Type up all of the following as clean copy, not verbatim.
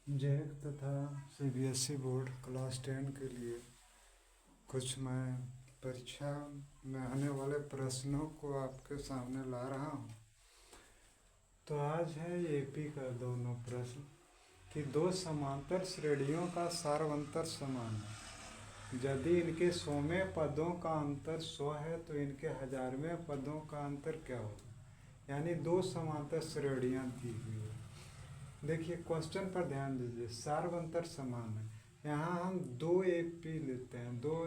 जेक तथा CBSE board class 10 के लिए कुछ मैं परीक्षा में आने वाले प्रश्नों को आपके सामने ला रहा हूँ। तो आज है एपी का दोनों प्रश्न कि दो समांतर श्रेणियों का सारवंतर समान है। यदि इनके 100वें पदों का अंतर 100 है तो इनके 1000वें पदों का अंतर क्या होगा। यानी दो समांतर श्रेणियाँ दी हुई है। देखिए क्वेश्चन पर ध्यान दीजिए, सारवंतर समान है। यहाँ हम दो एपी लेते हैं, दो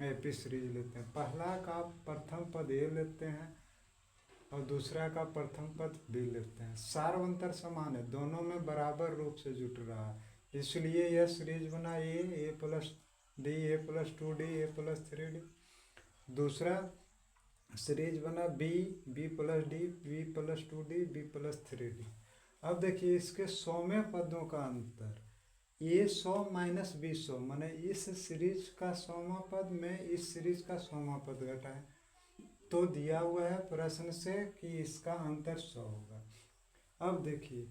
एपी सीरीज लेते हैं। पहला का प्रथम पद ए लेते हैं और दूसरा का प्रथम पद बी लेते हैं। सारवंतर समान है, दोनों में बराबर रूप से जुट रहा है, इसलिए यह सीरीज बना A plus D, A plus 2d, A plus 3d। दूसरा सीरीज बना B plus D, B plus 2d, B plus 3d। अब देखिए इसके 100वें पदों का अंतर ए 100 माइनस बी 100, माने इस सीरीज का 100वां पद में इस सीरीज का 100वां पद घटाए तो दिया हुआ है प्रश्न से कि इसका अंतर 100 होगा। अब देखिए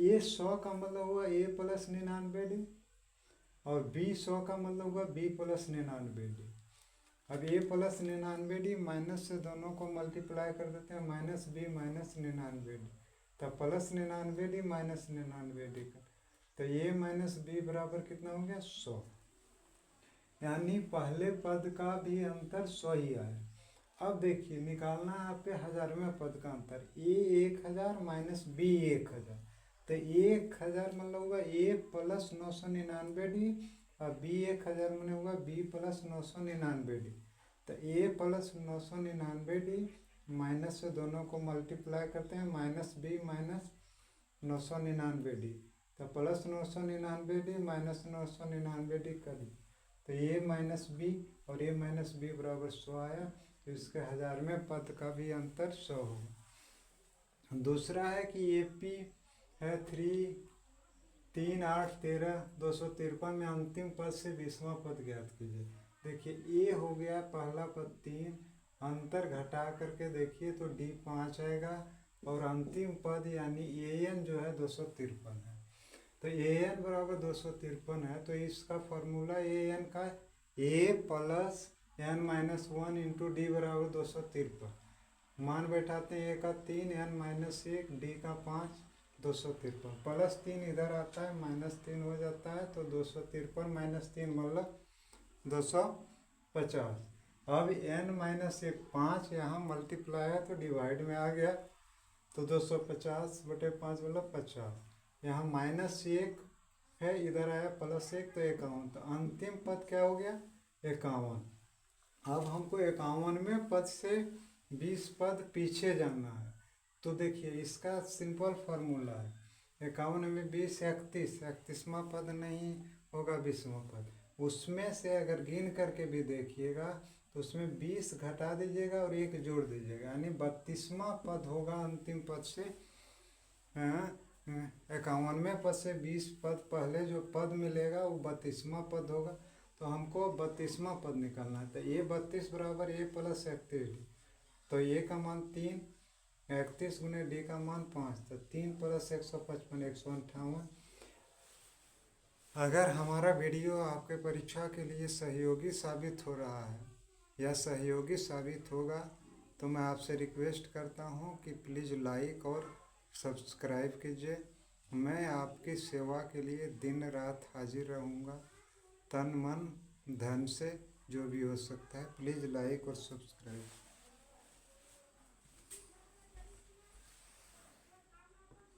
ए 100 का मतलब हुआ ए प्लस 99d और बी 100 का मतलब हुआ बी प्लस 99d। अब ए प्लस 99d माइनस से दोनों को मल्टीप्लाई कर देते हैं, माइनस बी माइनस 99d, तब प्लस 99d माइनस 99d का, तो ए माइनस बी बराबर कितना हो गया 100। यानी पहले पद का भी अंतर 100 ही आया। अब देखिए निकालना है आपके 1000वें पद का अंतर, ए 1000 माइनस बी 1000, तो 1000 मतलब होगा ए प्लस 999d और बी 1000 मतलब होगा बी प्लस 999d। तो ए प्लस 999d माइनस से दोनों को मल्टीप्लाई करते हैं, माइनस बी माइनस 999d, तो प्लस 999d माइनस 999d कर दी, तो ए माइनस बी और ए माइनस बी बराबर 100 आया। तो इसके 1000वें पद का भी अंतर 100 होगा। दूसरा है कि ए पी है 3 8 13 253 में अंतिम पद से 20वां पद ज्ञात कीजिए। देखिए ए हो गया पहला पद 3, अंतर घटा करके देखिए तो डी 5 आएगा और अंतिम पद यानी ए एन जो है 253 है। तो ए एन बराबर 253 है, तो इसका फॉर्मूला ए एन का A plus N minus 1 into D बराबर 253। मान बैठाते हैं ए का 3, एन माइनस 1, डी का 5, 253 प्लस 3 इधर आता है माइनस 3 हो जाता है, तो 253 माइनस 3 मतलब 250। अब n माइनस 1 5 यहाँ मल्टीप्लाई है तो डिवाइड में आ गया, तो 250 बटे 5 मतलब 50। यहाँ माइनस 1 है, इधर आया प्लस 1 तो 51, तो अंतिम पद क्या हो गया 51। अब हमको 51वें पद से 20 पद पीछे जाना है, तो देखिए इसका सिंपल फार्मूला है 51 में 20 31, 31वां पद नहीं होगा 20वां पद, उसमें से अगर गिन करके भी देखिएगा तो उसमें 20 घटा दीजिएगा और 1 जोड़ दीजिएगा, यानी 32वां पद होगा अंतिम पद से। 51वें पद से 20 पद पहले जो पद मिलेगा वो 32वां पद होगा, तो हमको 32वां पद निकालना है। तो ए 32 बराबर ए प्लस 31d, तो ए का मान 3, 31 गुने डी का मान 5, तो 3 प्लस 155 158। अगर हमारा वीडियो आपके परीक्षा के लिए सहयोगी साबित हो रहा है या सहयोगी साबित होगा तो मैं आपसे रिक्वेस्ट करता हूं कि प्लीज़ लाइक और सब्सक्राइब कीजिए। मैं आपकी सेवा के लिए दिन रात हाजिर रहूंगा, तन मन धन से जो भी हो सकता है। प्लीज़ लाइक और सब्सक्राइब।